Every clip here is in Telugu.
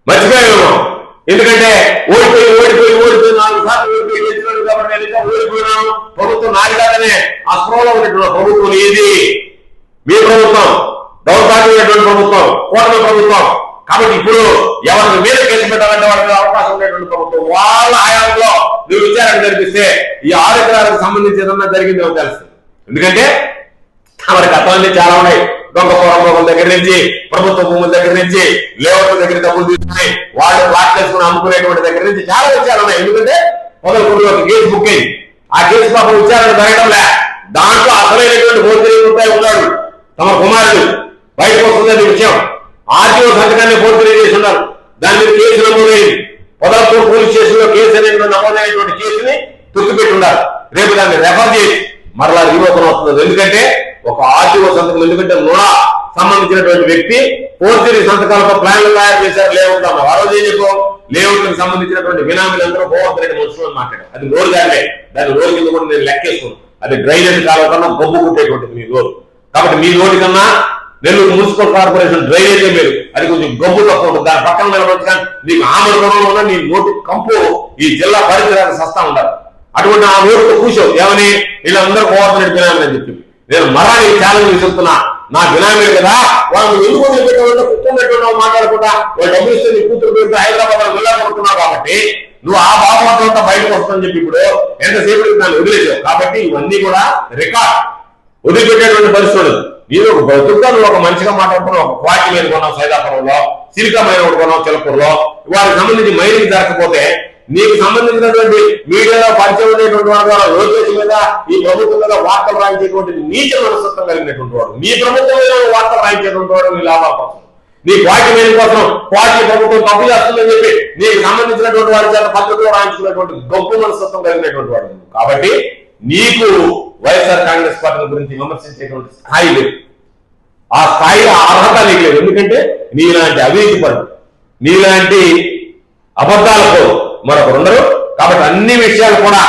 మర్చిపోయాము. ఎందుకంటే ఓడిపోయి 4 సార్లు గెలిచినాడు కాబట్టి ఓడిపోయినాము, ప్రభుత్వం నాది కాదనే ఆ స్పృహలో ఉన్నటువంటి ప్రభుత్వం ఏది? మీ ప్రభుత్వం, దౌర్భాగ్యమైనటువంటి ప్రభుత్వం, కూటమి ప్రభుత్వం. కాబట్టి ఇప్పుడు ఎవరి మీద కేసు పెట్టాలంటే వాళ్ళకి అవకాశం ఉండేటువంటి ప్రభుత్వం. వాళ్ళ హయాంలో నువ్వు విచారణ జరిపిస్తే ఈ 6 ఎకరాలకు సంబంధించి ఏదన్నా జరిగిందో తెలుస్తుంది. ఎందుకంటే మరి గతాలన్నీ చాలా ఉన్నాయి. దొంగ పొలం దగ్గర నుంచి, ప్రభుత్వ భూముల దగ్గర నుంచి, లేఅవుట్ల దగ్గర డబ్బులు తీసుకుని వాళ్ళు ప్లాట్ చేసుకుని అమ్ముకునేటువంటి దగ్గర నుంచి చాలా విషయాలు ఉన్నాయి. ఎందుకంటే మొదలు ఒక కేసు బుక్ అయింది. ఆ కేసు పాపం విచారణ జరగడంలే. దాంట్లో అసలైనటువంటి పోర్చురీ ఉన్నాడు, తమ కుమారుడు బయటకు వస్తుందని విషయం. ఆర్టీఓ సంతకాన్ని పోర్చురీ చేసి ఉన్నారు. దాని మీద కేసు నమోదైంది. పొదలపూర్ పోలీస్ స్టేషన్ లో కేసు అనేటువంటి నమోదైనటువంటి కేసుని తొక్కిపెట్టి ఉన్నారు. రేపు దాన్ని రెఫర్ చేసి మరలా రీఓపెన్ వస్తుంది. ఎందుకంటే ఒక ఆర్టీఓ సంతకం, ఎందుకంటే నోడా సంబంధించినటువంటి వ్యక్తి పోర్చురీ సంతకాలతో ప్లాన్లు తయారు చేశారు లేఅవుట్ అన్నారు. ఆ రోజు ఏం చెప్పు, లేఅవుట్లకు సంబంధించినటువంటి బినామీలందరూ గోవర్ధన్ మనుషులు అని మాట్లాడారు. అది నోరు దానిలే, దాని నోరు కింద కూడా నేను లెక్కేసుకున్నాను. అది డ్రైనేజ్ కాలువ కన్నా గబ్బు కుట్టేటువంటిది మీ నోరు. కాబట్టి మీ నోటి కన్నా నెల్లూరు మున్సిపల్ కార్పొరేషన్ డ్రైనేజే మీరు, అది కొంచెం గబ్బు తక్కువ ఉంటుంది. దాని పక్కన నిలబడి కానీ నీకు ఆమరణంలో ఉన్న నీ నోటి కంపు ఈ జిల్లా పరిధిరానికి సస్తా ఉండాలి. అటువంటి ఆ నోటితో కూర్చోవు ఏమని వీళ్ళందరూ గోవర్ధన్ బినామీ అని చెప్పి నేను మరా నీ ఛాలెంజ్ విసురుతున్నా. నా బినామీలు కదా, వాళ్ళు ఎందుకు వదిలిపెట్టాలంటే కుట్టున్నట్టు మాట్లాడకుండా వాళ్ళు డబ్బులు ఇస్తే నీ కూతురు పేరుతో హైదరాబాద్ లో వెళ్ళాలనుకుంటున్నావు. కాబట్టి నువ్వు ఆ బాబు అంతా బయటకు వస్తుందని చెప్పి ఇప్పుడు ఎంతసేపు దాన్ని వదిలేసావు. కాబట్టి ఇవన్నీ కూడా రికార్డ్ వదిలిపెట్టేటువంటి పరిస్థితులు. నీరు ఒక బ్రతుకుగా నువ్వు ఒక మంచిగా మాట్లాడుతున్నావు. ఒక క్వాలిటీ మీద కొన్నావు సైదాపురంలో, సిలికా మైన్ ఒకటి కొన్నావు చిలకూరులో. వారికి సంబంధించి మైనింగ్ జరగకపోతే నీకు సంబంధించినటువంటి మీడియాలో పరిచయం ఉండేటువంటి వాడు ద్వారా లోకేష్ మీద ఈ ప్రభుత్వం మీద వార్తలు రాయించేటువంటి నీచ మనస్తత్వం కలిగినటువంటి వాడు, మీ ప్రభుత్వం మీద వార్తలు రాయించేటువంటి వాడు నీ లాభాల కోసం, నీ క్వాలిటీ మైన్ కోసం క్వాలిటీ ప్రభుత్వం తప్పు చేస్తుందని చెప్పి నీకు సంబంధించినటువంటి వారి చేత పద్ధతిలో రాయించుకున్నటువంటి గొప్ప మనస్తత్వం కలిగినటువంటి వాడు. కాబట్టి నీకు వైఎస్ఆర్ కాంగ్రెస్ పార్టీ గురించి విమర్శించేటువంటి స్థాయి లేదు. ఆ స్థాయి అర్హత నీకు లేదు. ఎందుకంటే నీలాంటి అవినీతి పరుడు, నీలాంటి అబద్ధాలకు మరొకరుండరు. కాబట్టి అన్ని విషయాలు కూడా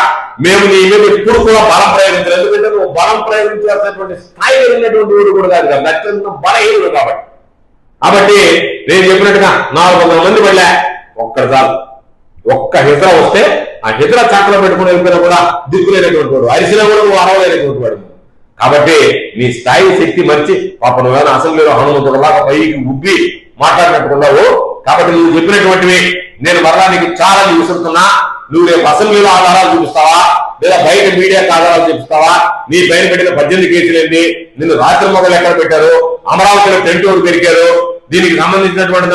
మేము నీ మీద ఎప్పుడు కూడా బలం ప్రయోగించాలి. ఎందుకంటే నువ్వు బలం ప్రయోగించాల్సినటువంటి స్థాయి వెళ్ళినటువంటి వాడు కూడా కాదు కదా, అత్యంత బలహీనుడు. కాబట్టి నేను చెప్పినట్టుగా 400 మంది వెళ్ళా, ఒక్కసారి ఒక్క హిజ్రా వస్తే ఆ హిజ్రా చాకలో పెట్టుకుని వెళ్ళిపోయినా కూడా దిక్కులేనటువంటి వాడు, అరిసినా కూడా నువ్వు అరవలేనటువంటి వాడు. కాబట్టి నీ స్థాయి శక్తి మర్చి పాప నువ్వేనా అసెంబ్లీలో హనుమంతుడులాగా పైకి ఉబ్బి మాట్లాడినట్టుకున్నావు. కాబట్టి నువ్వు చెప్పినటువంటివి నేను మరలా నీకు చాలా విసురుతున్నా. నువ్వు రేపు అసెంబ్లీలో ఆధారాలు చూపిస్తావా, లేదా బయట మీడియాకి ఆధారాలు చూపిస్తావా? నీ పైన పెట్టిన 18 కేసులు ఏంటి, నిన్ను రాత్రి మొదలు ఎక్కడ పెట్టారు, అమరావతిలో టెంట్ పెరిగారు, దీనికి సంబంధించినటువంటి